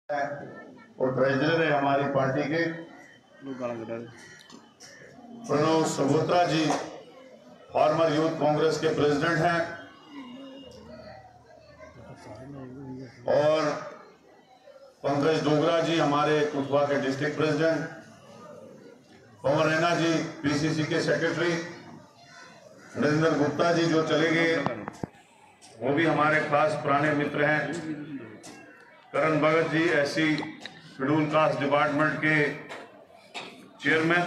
और ट्रेजरर है हमारी पार्टी के प्रणव सगोत्रा जी, फॉर्मर यूथ कांग्रेस के प्रेसिडेंट हैं, और पंकज डोगरा जी हमारे कुथवा के डिस्ट्रिक्ट प्रेसिडेंट, पवन रैना जी पीसीसी के सेक्रेटरी, नरेंद्र गुप्ता जी जो चले गए वो भी हमारे खास पुराने मित्र हैं, करण Bhagat ji SC schedule caste department के चेयरमैन,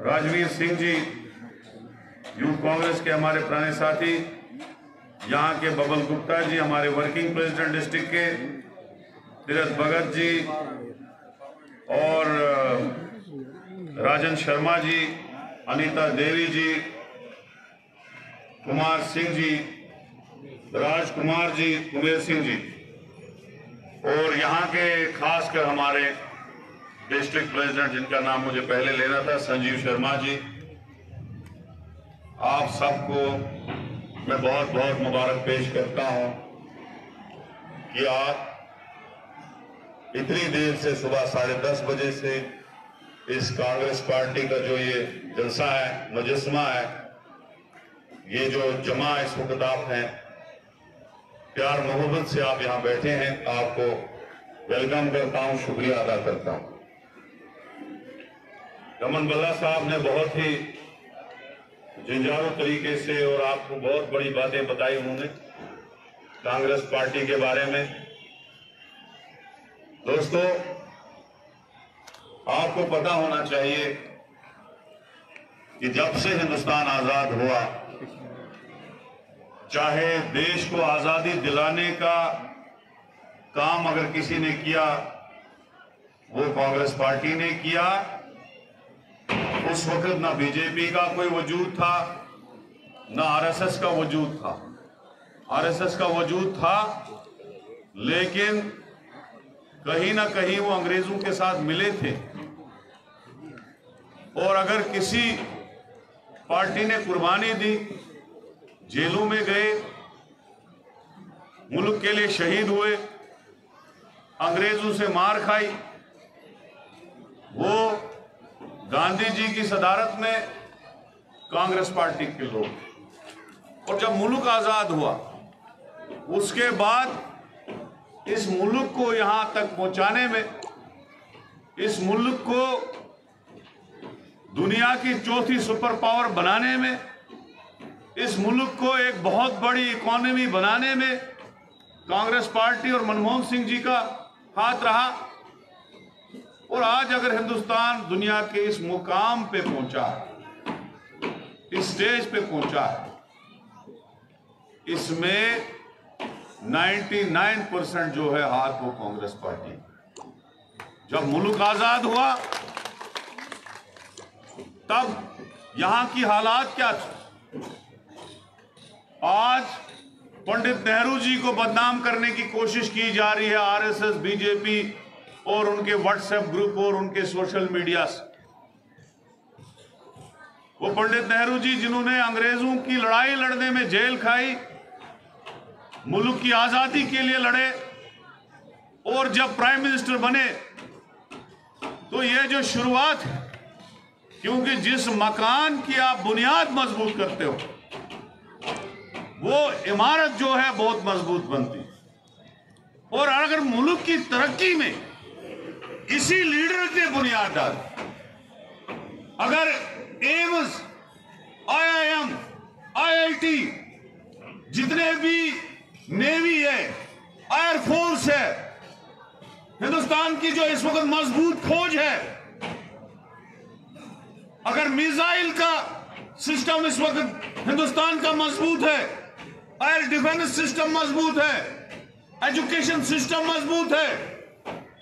राजवीर सिंह जी यूथ कांग्रेस के हमारे पुराने साथी, यहाँ के बबल गुप्ता जी हमारे वर्किंग प्रेसिडेंट डिस्ट्रिक्ट के, तीरथ भगत जी और राजन शर्मा जी, अनीता देवी जी, कुमार सिंह जी, राजकुमार जी, कुमेर सिंह जी, और यहाँ के खासकर हमारे डिस्ट्रिक्ट प्रेसिडेंट जिनका नाम मुझे पहले लेना था, संजीव शर्मा जी। आप सबको मैं बहुत बहुत मुबारक पेश करता हूं कि आप इतनी देर से सुबह 10:30 बजे से इस कांग्रेस पार्टी का जो ये जलसा है, मुजस्समा है, ये जो जमा इस वक्त आप हैं, प्यार मोहब्बत से आप यहां बैठे हैं, आपको वेलकम करता हूं, शुक्रिया अदा करता हूं। रमन बल्ला साहब ने बहुत ही जिंजारू तरीके से और आपको बहुत बड़ी बातें बताई उन्होंने कांग्रेस पार्टी के बारे में। दोस्तों, आपको पता होना चाहिए कि जब से हिंदुस्तान आजाद हुआ, चाहे देश को आजादी दिलाने का काम अगर किसी ने किया वो कांग्रेस पार्टी ने किया। उस वक्त ना बीजेपी का कोई वजूद था, ना आरएसएस का वजूद था। आरएसएस का वजूद था, लेकिन कहीं ना कहीं वो अंग्रेजों के साथ मिले थे, और अगर किसी पार्टी ने कुर्बानी दी, जेलों में गए, मुल्क के लिए शहीद हुए, अंग्रेजों से मार खाई, वो गांधी जी की सदारत में कांग्रेस पार्टी के लोग। और जब मुल्क आजाद हुआ, उसके बाद इस मुल्क को यहां तक पहुंचाने में, इस मुल्क को दुनिया की चौथी सुपर पावर बनाने में, इस मुल्क को एक बहुत बड़ी इकोनॉमी बनाने में कांग्रेस पार्टी और मनमोहन सिंह जी का हाथ रहा। और आज अगर हिंदुस्तान दुनिया के इस मुकाम पे पहुंचा है, इस स्टेज पे पहुंचा है, इसमें 99% जो है हाथ वो कांग्रेस पार्टी। जब मुल्क आजाद हुआ तब यहां की हालात क्या थी। आज पंडित नेहरू जी को बदनाम करने की कोशिश की जा रही है आरएसएस, बीजेपी और उनके व्हाट्सएप ग्रुप और उनके सोशल मीडिया से। वो पंडित नेहरू जी जिन्होंने अंग्रेजों की लड़ाई लड़ने में जेल खाई, मुल्क की आजादी के लिए लड़े, और जब प्राइम मिनिस्टर बने तो ये जो शुरुआत है, क्योंकि जिस मकान की आप बुनियाद मजबूत करते हो वो इमारत जो है बहुत मजबूत बनती है। और अगर मुल्क की तरक्की में इसी लीडर ने बुनियाद डाली, अगर एम्स, आईआईएम, आईआईटी, जितने भी नेवी है, एयरफोर्स है, हिंदुस्तान की जो इस वक्त मजबूत खोज है, अगर मिसाइल का सिस्टम इस वक्त हिंदुस्तान का मजबूत है, एयर डिफेंस सिस्टम मजबूत है, एजुकेशन सिस्टम मजबूत है,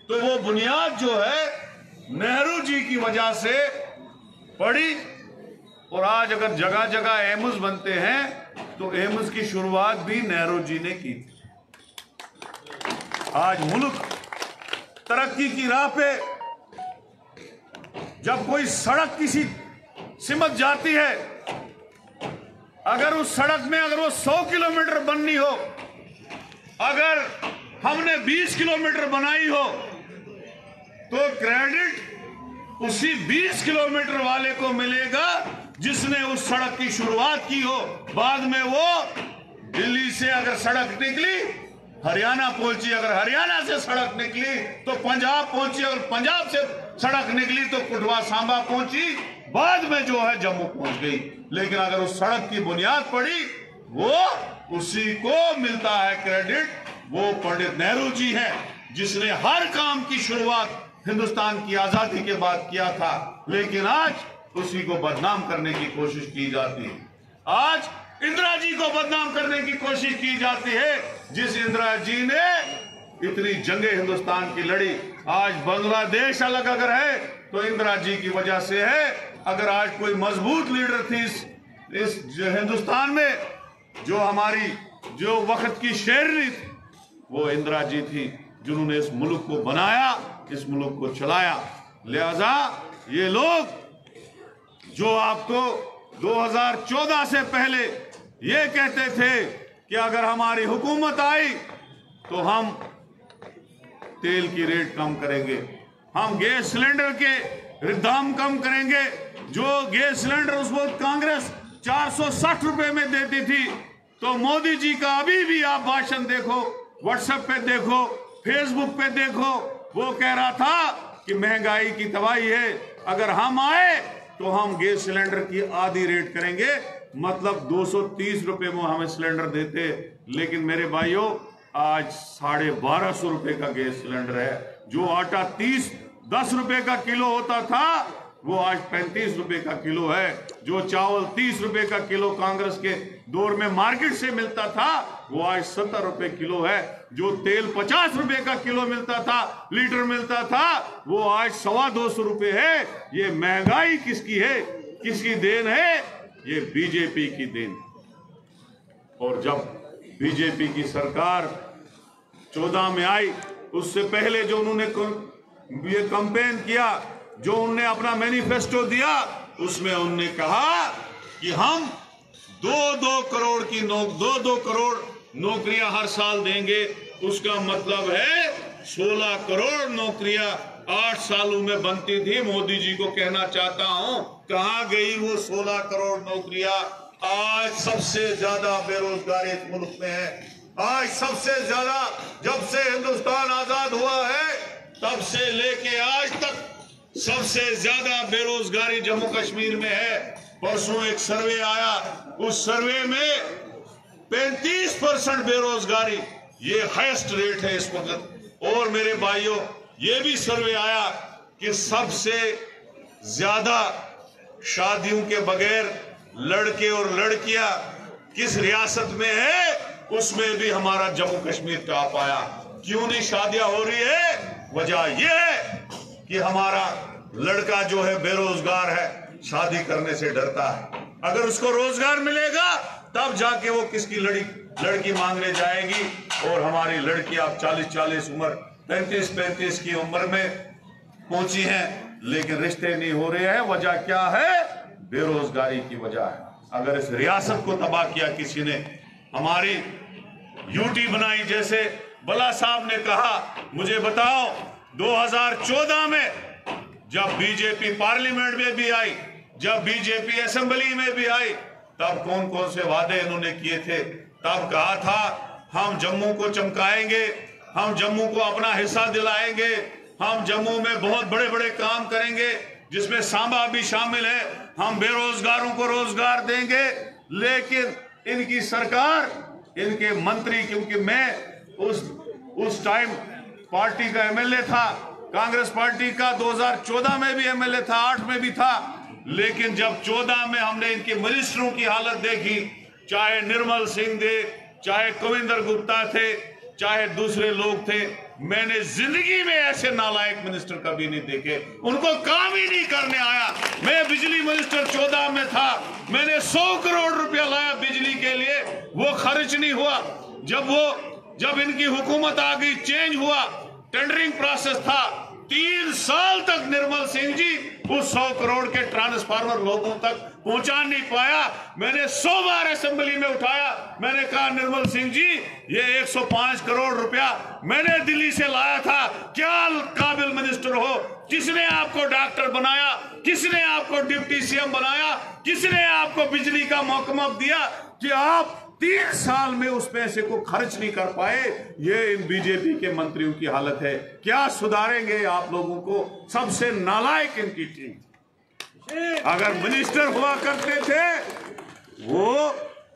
तो वो बुनियाद जो है नेहरू जी की वजह से पड़ी। और आज अगर जगह जगह एम्स बनते हैं तो एम्स की शुरुआत भी नेहरू जी ने की थी। आज मुल्क तरक्की की राह पे, जब कोई सड़क किसी सिमट जाती है, अगर उस सड़क में अगर वो 100 किलोमीटर बननी हो, अगर हमने 20 किलोमीटर बनाई हो तो क्रेडिट उसी 20 किलोमीटर वाले को मिलेगा जिसने उस सड़क की शुरुआत की हो। बाद में वो दिल्ली से अगर सड़क निकली हरियाणा पहुंची, अगर हरियाणा से सड़क निकली तो पंजाब पहुंची, अगर पंजाब से सड़क निकली तो कुटवा सांबा पहुंची, बाद में जो है जम्मू पहुंच गई। लेकिन अगर उस सड़क की बुनियाद पड़ी वो उसी को मिलता है क्रेडिट। वो पंडित नेहरू जी हैं जिसने हर काम की शुरुआत हिंदुस्तान की आजादी के बाद किया था, लेकिन आज उसी को बदनाम करने की कोशिश की जाती है। आज इंदिरा जी को बदनाम करने की कोशिश की जाती है, जिस इंदिरा जी ने इतनी जंगें हिंदुस्तान की लड़ी। आज बांग्लादेश अलग अगर है तो इंदिरा जी की वजह से है। अगर आज कोई मजबूत लीडर थी इस हिंदुस्तान में, जो हमारी जो वक्त की शेरनी थी, वो इंदिरा जी थी, जिन्होंने इस मुल्क को बनाया, इस मुल्क को चलाया। लिहाजा ये लोग जो आपको 2014 से पहले ये कहते थे कि अगर हमारी हुकूमत आई तो हम तेल की रेट कम करेंगे, हम गैस सिलेंडर के दाम कम करेंगे। जो गैस सिलेंडर उस वक्त कांग्रेस 460 रुपए में देती थी, तो मोदी जी का अभी भी आप भाषण देखो, व्हाट्सएप पे देखो, फेसबुक पे देखो, वो कह रहा था कि महंगाई की तबाही है, अगर हम आए तो हम गैस सिलेंडर की आधी रेट करेंगे, मतलब 230 रुपए में हमें सिलेंडर देते। लेकिन मेरे भाइयों आज 1250 रुपए का गैस सिलेंडर है। जो आटा 10 रुपए का किलो होता था वो आज 35 रुपए का किलो है। जो चावल 30 रुपए का किलो कांग्रेस के दौर में मार्केट से मिलता था वो आज 70 रुपए किलो है। जो तेल 50 रुपए का किलो मिलता था, लीटर मिलता था, वो आज 225 रुपए है। ये महंगाई किसकी है, किसकी देन है? ये बीजेपी की देन। और जब बीजेपी की सरकार 14 में आई, उससे पहले जो उन्होंने ये कैंपेन किया, जो उन्होंने अपना मैनिफेस्टो दिया, उसमें उन्होंने कहा कि हम 2-2 करोड़ की 2-2 करोड़ नौकरियां हर साल देंगे। उसका मतलब है 16 करोड़ नौकरियां 8 सालों में बनती थी। मोदी जी को कहना चाहता हूं, कहां गई वो 16 करोड़ नौकरियां? आज सबसे ज्यादा बेरोजगारी इस मुल्क में है। आज सबसे ज्यादा, जब से हिंदुस्तान आजाद हुआ है तब से लेके आज तक सबसे ज्यादा बेरोजगारी जम्मू कश्मीर में है। परसों एक सर्वे आया, उस सर्वे में 35% बेरोजगारी, ये हाईएस्ट रेट है इस वक्त। और मेरे भाइयों ये भी सर्वे आया कि सबसे ज्यादा शादियों के बगैर लड़के और लड़कियां किस रियासत में है, उसमें भी हमारा जम्मू कश्मीर टॉप आया। क्यों नहीं शादियां हो रही है? वजह यह है कि हमारा लड़का जो है बेरोजगार है, शादी करने से डरता है। अगर उसको रोजगार मिलेगा तब जाके वो किसकी लड़की मांगने जाएगी। और हमारी लड़की आप 40-40 उम्र, 35-35 की उम्र में पहुंची हैं, लेकिन रिश्ते नहीं हो रहे हैं। वजह क्या है? बेरोजगारी की वजह है। अगर इस रियासत को तबाह किया किसी ने, हमारी यूटी बनाई, जैसे बला साहब ने कहा, मुझे बताओ 2014 में जब बीजेपी पार्लियामेंट में भी आई, जब बीजेपी असेंबली में भी आई, तब कौन कौन से वादे इन्होंने किए थे? तब कहा था हम जम्मू को चमकाएंगे, हम जम्मू को अपना हिस्सा दिलाएंगे, हम जम्मू में बहुत बड़े बड़े काम करेंगे, जिसमें सांबा भी शामिल है, हम बेरोजगारों को रोजगार देंगे। लेकिन इनकी सरकार, इनके मंत्री, क्योंकि मैं उस टाइम पार्टी का एमएलए था, कांग्रेस पार्टी का 2014 में भी एमएलए था, 8 में भी था। लेकिन जब 14 में हमने इनके मिनिस्टरों की हालत देखी, चाहे निर्मल सिंह थे, चाहे कविंदर गुप्ता थे, चाहे दूसरे लोग थे, मैंने जिंदगी में ऐसे नालायक मिनिस्टर कभी नहीं देखे। उनको काम ही नहीं करने आया। मैं बिजली मिनिस्टर 14 में था, मैंने 100 करोड़ रुपया लाया बिजली के लिए, वो खर्च नहीं हुआ। जब इनकी हुकूमत आ गई, चेंज हुआ, टेंडरिंग प्रोसेस था, 3 साल तक निर्मल सिंह जी उस 100 करोड़ के ट्रांसफार्मर लोगों तक पहुंचा नहीं पाया। मैंने 100 बार असेंबली में उठाया। मैंने कहा निर्मल सिंह जी, ये 105 करोड़ रुपया मैंने दिल्ली से लाया था। क्या काबिल मिनिस्टर हो? किसने आपको डॉक्टर बनाया? किसने आपको डिप्टी सीएम बनाया? किसने आपको बिजली का महकमा दिया कि आप 3 साल में उस पैसे को खर्च नहीं कर पाए? ये इन बीजेपी के मंत्रियों की हालत है। क्या सुधारेंगे आप लोगों को? सबसे नालायक इनकी टीम। अगर मिनिस्टर हुआ करते थे वो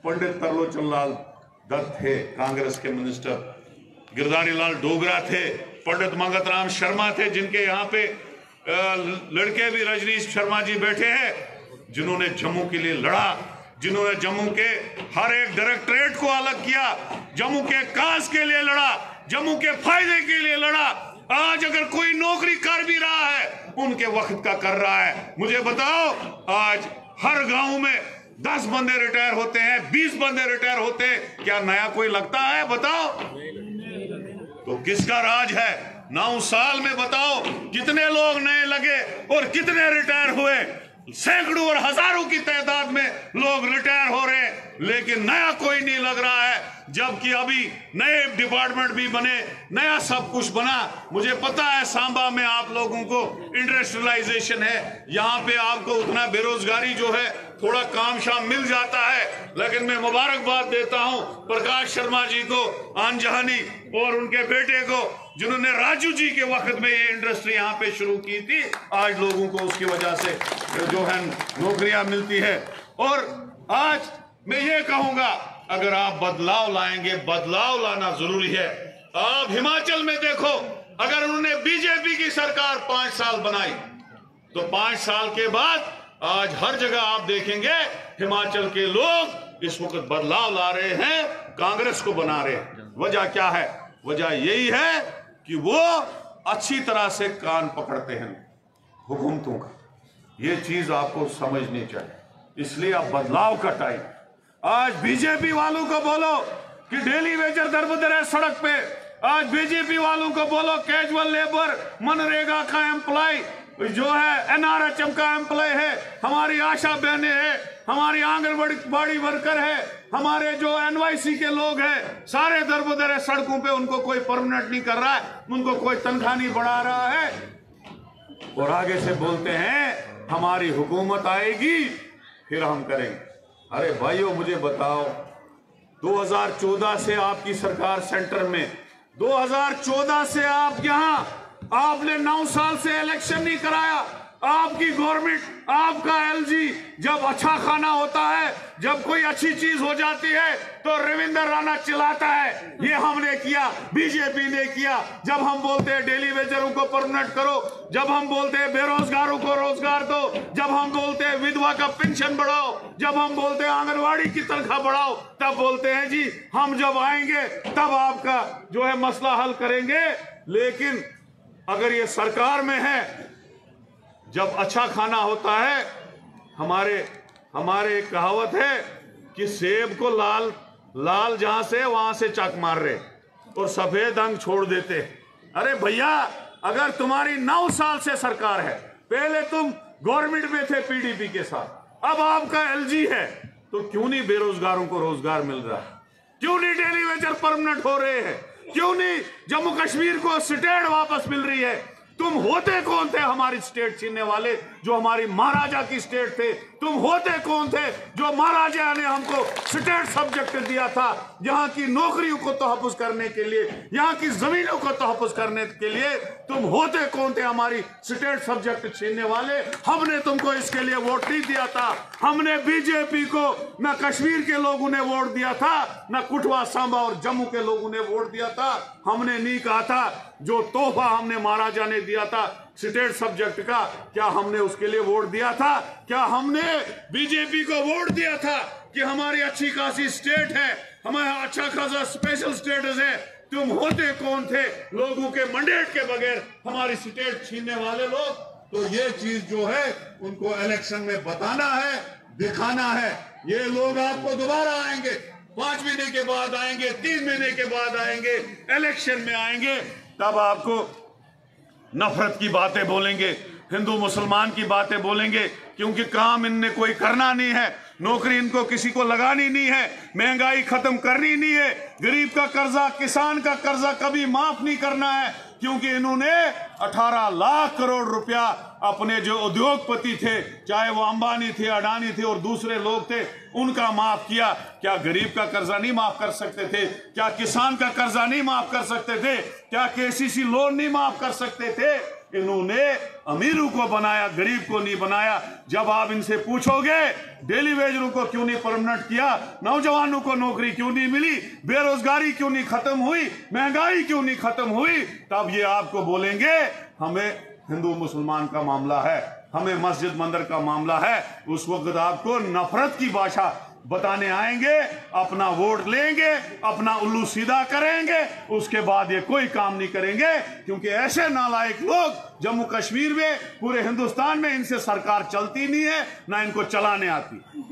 पंडित तरलोचन लाल दत्त थे, कांग्रेस के मिनिस्टर। गिरधारी लाल डोगरा थे, पंडित मंगत राम शर्मा थे, जिनके यहाँ पे लड़के भी रजनीश शर्मा जी बैठे हैं, जिन्होंने जम्मू के लिए लड़ा, जिन्होंने जम्मू के हर एक डायरेक्टरेट को अलग किया, जम्मू के काज के लिए लड़ा, जम्मू के फायदे के लिए लड़ा। आज अगर कोई नौकरी कर भी रहा है, उनके वक्त का कर रहा है। मुझे बताओ, आज हर गांव में 10 बंदे रिटायर होते हैं, 20 बंदे रिटायर होते हैं। क्या नया कोई लगता है? बताओ। तो किसका राज है? 9 साल में बताओ कितने लोग नए लगे और कितने रिटायर हुए? सैकड़ों और हजारों की तादाद में लोग रिटायर हो रहे हैं, लेकिन नया कोई नहीं लग रहा है। जबकि अभी नए डिपार्टमेंट भी बने, नया सब कुछ बना। मुझे पता है सांबा में आप लोगों को इंडस्ट्रियलाइजेशन है, यहाँ पे आपको उतना बेरोजगारी जो है थोड़ा काम शाम मिल जाता है। लेकिन मैं मुबारकबाद देता हूँ प्रकाश शर्मा जी को, आनजहानी और उनके बेटे को, जिन्होंने राजू जी के वक्त में ये इंडस्ट्री यहाँ पे शुरू की थी। आज लोगों को उसकी वजह से जो है नौकरियां मिलती है। और आज मैं ये कहूंगा, अगर आप बदलाव लाएंगे, बदलाव लाना जरूरी है। आप हिमाचल में देखो, अगर उन्होंने बीजेपी की सरकार 5 साल बनाई, तो 5 साल के बाद आज हर जगह आप देखेंगे हिमाचल के लोग इस वक्त बदलाव ला रहे हैं, कांग्रेस को बना रहे हैं। वजह क्या है? वजह यही है कि वो अच्छी तरह से कान पकड़ते हैं हुकूमतों का। ये चीज आपको समझनी चाहिए। इसलिए अब बदलाव का टाइम। आज बीजेपी वालों को बोलो कि डेली वेजर दरबदर है सड़क पे। आज बीजेपी वालों को बोलो कैजुअल लेबर, मनरेगा का एम्प्लॉय जो है, एनआरएचएम का एम्प्लॉय है, हमारी आशा बहनें हैं, हमारी आंगनबाड़ी वर्कर है, हमारे जो एनवाईसी के लोग हैं, सारे दरबदर है सड़कों पे। उनको कोई परमानेंट नहीं कर रहा है, उनको कोई तनख्वाह नहीं बढ़ा रहा है। और आगे से बोलते हैं हमारी हुकूमत आएगी फिर हम करेंगे। अरे भाइयों, मुझे बताओ, 2014 से आपकी सरकार सेंटर में, 2014 से आप यहां, आपने 9 साल से इलेक्शन नहीं कराया। आपकी गवर्नमेंट, आपका एलजी जब अच्छा खाना होता है, जब कोई अच्छी चीज हो जाती है तो रविंदर राणा चिल्लाता है ये हमने किया, बीजेपी ने किया। जब हम बोलते हैं डेली वेजरों को परमानेंट करो, जब हम बोलते हैं बेरोजगारों को रोजगार दो, जब हम बोलते हैं विधवा का पेंशन बढ़ाओ, जब हम बोलते हैं आंगनवाड़ी की तनख्वाह बढ़ाओ, तब बोलते हैं जी हम जब आएंगे तब आपका जो है मसला हल करेंगे। लेकिन अगर ये सरकार में है, जब अच्छा खाना होता है, हमारे एक कहावत है कि सेब को लाल जहां से वहां से चक मार रहे और सफेद अंग छोड़ देते। अरे भैया, अगर तुम्हारी 9 साल से सरकार है, पहले तुम गवर्नमेंट में थे पीडीपी के साथ, अब आपका एलजी है, तो क्यों नहीं बेरोजगारों को रोजगार मिल रहा है? क्यों नहीं डेली वेजर परमानेंट हो रहे हैं? क्यों नहीं जम्मू कश्मीर को स्टेट वापस मिल रही है? तुम होते कौन थे हमारी स्टेट छीनने वाले, जो हमारी महाराजा की स्टेट थे? तुम होते कौन थे जो महाराजा ने हमको स्टेट सब्जेक्ट दिया था, यहाँ की नौकरियों को तहफ़्फ़ुज़ करने के लिए, यहाँ की जमीनों को तहफ़्फ़ुज़ करने के लिए? तुम होते कौन थे हमारी स्टेट सब्जेक्ट छीनने वाले? हमने तुमको इसके लिए वोट नहीं दिया था। हमने बीजेपी को, न कश्मीर के लोगों ने वोट दिया था, न कुटवा, सांबा और जम्मू के लोगों ने वोट दिया था। हमने नहीं कहा था जो तोहफा हमने महाराजा ने दिया था स्टेट सब्जेक्ट का, क्या हमने उसके लिए वोट दिया था? क्या हमने बीजेपी को वोट दिया था कि हमारी अच्छी खासी स्टेट है, हमारा अच्छा खासा स्पेशल स्टेटस है? तुम होते कौन थे लोगों के मैंडेट के बगैर हमारी स्टेट छीनने वाले लोग? तो ये चीज जो है उनको इलेक्शन में बताना है, दिखाना है। ये लोग आपको दोबारा आएंगे, 5 महीने के बाद आएंगे, 3 महीने के बाद आएंगे, इलेक्शन में आएंगे, तब आपको नफरत की बातें बोलेंगे, हिंदू मुसलमान की बातें बोलेंगे, क्योंकि काम इनने कोई करना नहीं है, नौकरी इनको किसी को लगानी नहीं है, महंगाई खत्म करनी नहीं है, गरीब का कर्जा, किसान का कर्जा कभी माफ नहीं करना है, क्योंकि इन्होंने 18 लाख करोड़ रुपया अपने जो उद्योगपति थे, चाहे वो अंबानी थे, अडानी थे और दूसरे लोग थे, उनका माफ किया। क्या गरीब का कर्जा नहीं माफ कर सकते थे? क्या किसान का कर्जा नहीं माफ कर सकते थे? क्या केसीसी लोन नहीं माफ कर सकते थे? इन्होंने अमीरों को बनाया, गरीब को नहीं बनाया। जब आप इनसे पूछोगे डेली वेजरों को क्यों नहीं परमानेंट किया, नौजवानों को नौकरी क्यों नहीं मिली, बेरोजगारी क्यों नहीं खत्म हुई, महंगाई क्यों नहीं खत्म हुई, तब ये आपको बोलेंगे हमें हिंदू मुसलमान का मामला है, हमें मस्जिद मंदिर का मामला है। उस वक्त आपको नफरत की भाषा बताने आएंगे, अपना वोट लेंगे, अपना उल्लू सीधा करेंगे, उसके बाद ये कोई काम नहीं करेंगे, क्योंकि ऐसे नालायक लोग जम्मू कश्मीर में, पूरे हिंदुस्तान में, इनसे सरकार चलती नहीं है, ना इनको चलाने आती।